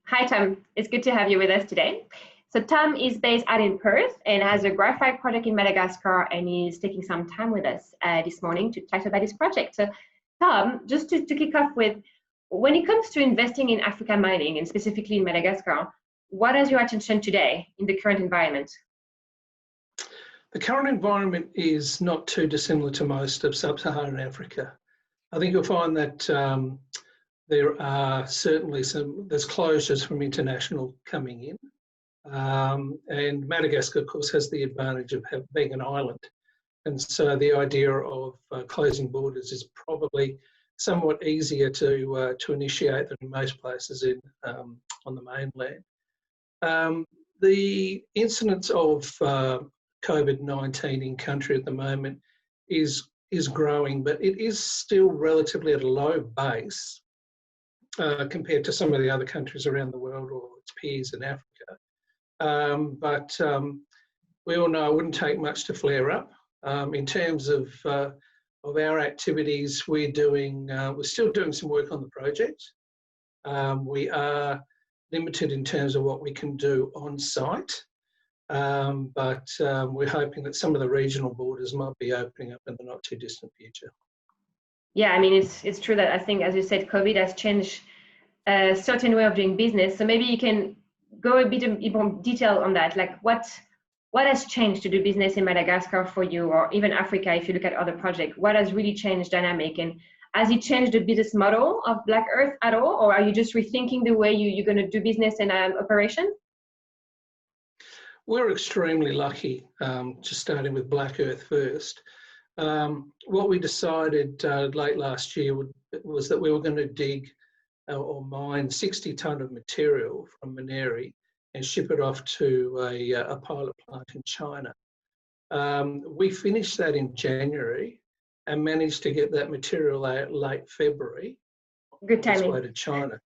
Hi, Tom. It's good to have you with us today. So Tom is based out in Perth and has a graphite project in Madagascar, and he's taking some time with us this morning to talk about his project. So Tom, just to kick off with, when it comes to investing in African mining, and specifically in Madagascar, what is your attention today in the current environment? The current environment is not too dissimilar to most of sub-Saharan Africa. I think you'll find that there are certainly there's closures from international coming in. And Madagascar, of course, has the advantage of being an island. And so the idea of closing borders is probably somewhat easier to initiate than in most places on the mainland. The incidence of COVID-19 in country at the moment is growing, but it is still relatively at a low base compared to some of the other countries around the world or its peers in Africa. But we all know it wouldn't take much to flare up. In terms of our activities, we're still doing some work on the project. We are limited in terms of what we can do on site, but we're hoping that some of the regional borders might be opening up in the not too distant future. Yeah, I mean, it's true that I think, as you said, COVID has changed a certain way of doing business. So maybe you can go a bit more detail on that. Like what has changed to do business in Madagascar for you, or even Africa, if you look at other projects? What has really changed dynamic? And has it changed the business model of Black Earth at all? Or are you just rethinking the way you're going to do business and operation? We're extremely lucky, just starting with Black Earth first. What we decided late last year was that we were going to dig or mine 60 tonne of material from Mineri and ship it off to a pilot plant in China. We finished that in January and managed to get that material out late February. Good timing. On its way to China.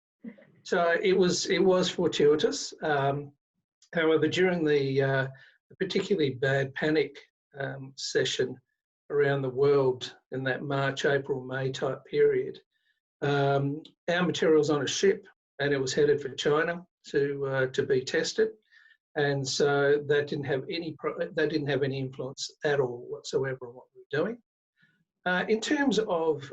So it was fortuitous. However, during the particularly bad panic session around the world in that March, April, May type period, our material's on a ship and it was headed for China to be tested, and so that didn't have any influence at all whatsoever on what we were doing. In terms of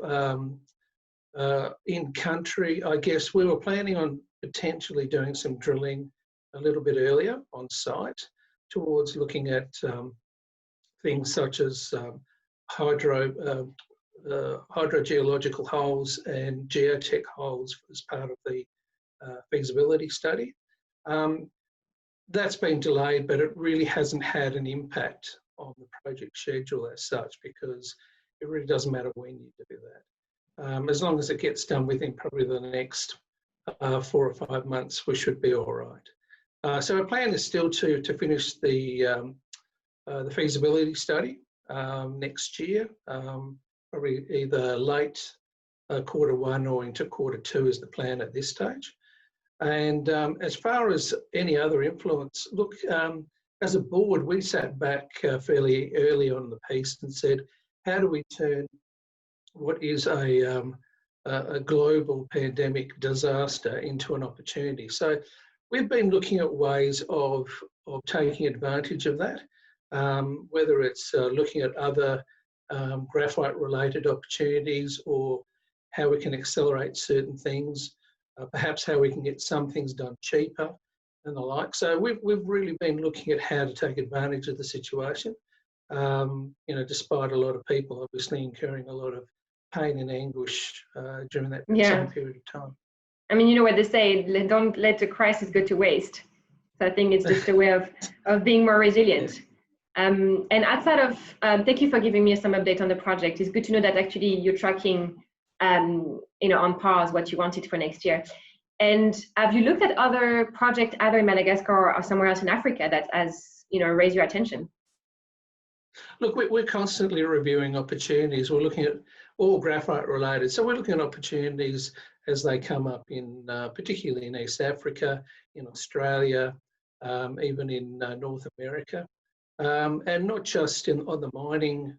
in country, I guess we were planning on potentially doing some drilling a little bit earlier on site towards looking at things such as hydrogeological holes and geotech holes as part of the feasibility study. That's been delayed, but it really hasn't had an impact on the project schedule as such, because it really doesn't matter when you do that. As long as it gets done within probably the next 4 or 5 months, we should be all right. So our plan is still to finish the feasibility study next year, probably either late Q1 or into Q2 is the plan at this stage. And as far as any other influence, look, as a board, we sat back fairly early on in the piece and said, how do we turn what is a global pandemic disaster into an opportunity? So we've been looking at ways of taking advantage of that, whether it's looking at other graphite-related opportunities, or how we can accelerate certain things, perhaps how we can get some things done cheaper and the like. So we've really been looking at how to take advantage of the situation, despite a lot of people obviously incurring a lot of pain and anguish during that same period of time. I mean, you know what they say, don't let the crisis go to waste. So I think it's just a way of being more resilient. Yeah. And outside of, thank you for giving me some update on the project. It's good to know that actually you're tracking, on pause what you wanted for next year. And have you looked at other projects either in Madagascar or somewhere else in Africa that has, raised your attention? Look, we're constantly reviewing opportunities. We're looking at all graphite related. So we're looking at opportunities as they come up in, particularly in East Africa, in Australia, even in North America. And not just on the mining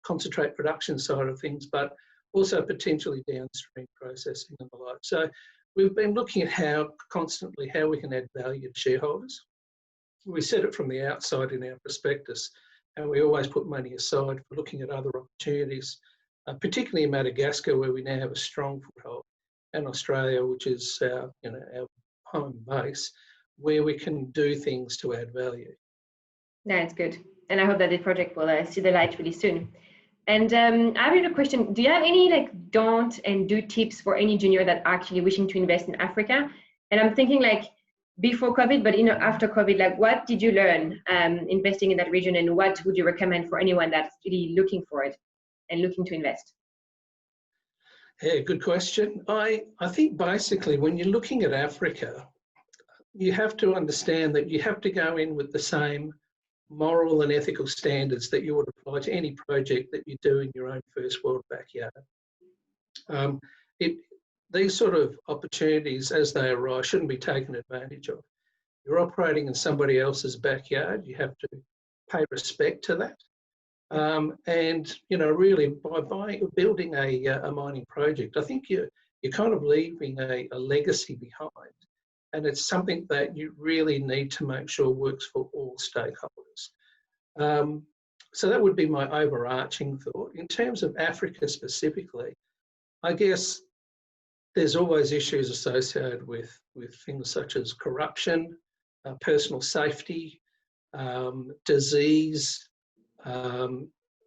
concentrate production side of things, but also potentially downstream processing and the like. So we've been looking at how we can add value to shareholders. We said it from the outside in our prospectus, and we always put money aside for looking at other opportunities, particularly in Madagascar, where we now have a strong foothold, and Australia, which is our home base, where we can do things to add value. That's good. And I hope that the project will see the light really soon. And I have a question. Do you have any don't and do tips for any junior that are actually wishing to invest in Africa? And I'm thinking before COVID, but after COVID, what did you learn investing in that region, and what would you recommend for anyone that's really looking for it and looking to invest? Yeah, good question. I think basically when you're looking at Africa, you have to understand that you have to go in with the same moral and ethical standards that you would apply to any project that you do in your own first world backyard. These sort of opportunities, as they arise, shouldn't be taken advantage of. You're operating in somebody else's backyard. You have to pay respect to that. And really, by building a mining project, I think you're kind of leaving a legacy behind. And it's something that you really need to make sure works for all stakeholders. So that would be my overarching thought. In terms of Africa specifically, I guess there's always issues associated with things such as corruption, personal safety, disease,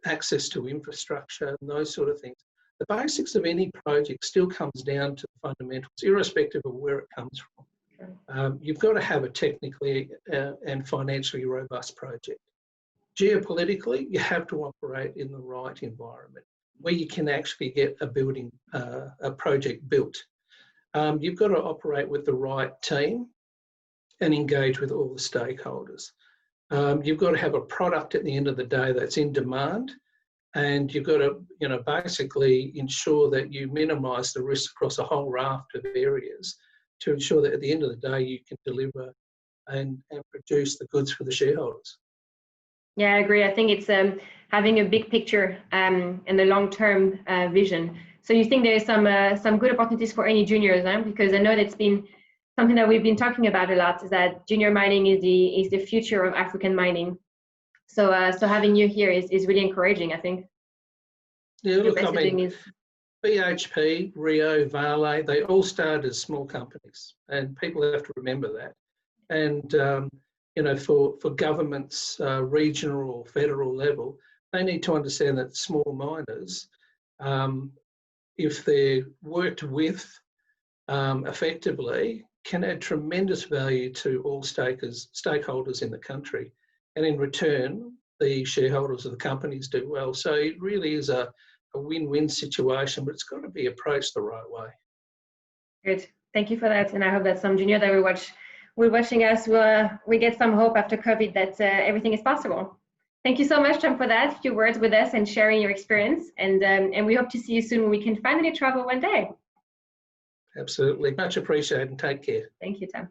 access to infrastructure, and those sort of things. The basics of any project still comes down to the fundamentals, irrespective of where it comes from. You've got to have a technically and financially robust project. Geopolitically, you have to operate in the right environment where you can actually get a project built. You've got to operate with the right team and engage with all the stakeholders. You've got to have a product at the end of the day that's in demand, and you've got to, basically ensure that you minimise the risk across a whole raft of areas to ensure that at the end of the day you can deliver and produce the goods for the shareholders. Yeah, I agree. I think it's having a big picture and the long-term vision. So you think there's some good opportunities for any juniors, because I know that's been something that we've been talking about a lot, is that junior mining is the future of African mining. So having you here is really encouraging, I think. Yeah, look, BHP, Rio, Vale, they all started as small companies, and people have to remember that. And for governments, regional or federal level, they need to understand that small miners, if they're worked with effectively, can add tremendous value to all stakeholders in the country. And in return, the shareholders of the companies do well. So it really is a win-win situation, but it's got to be approached the right way. Good. Thank you for that. And I hope that some junior that we're watching us we get some hope after COVID that everything is possible. Thank you so much, Tom, for that few words with us and sharing your experience. And we hope to see you soon when we can finally travel one day. Absolutely. Much appreciated, and take care. Thank you, Tom.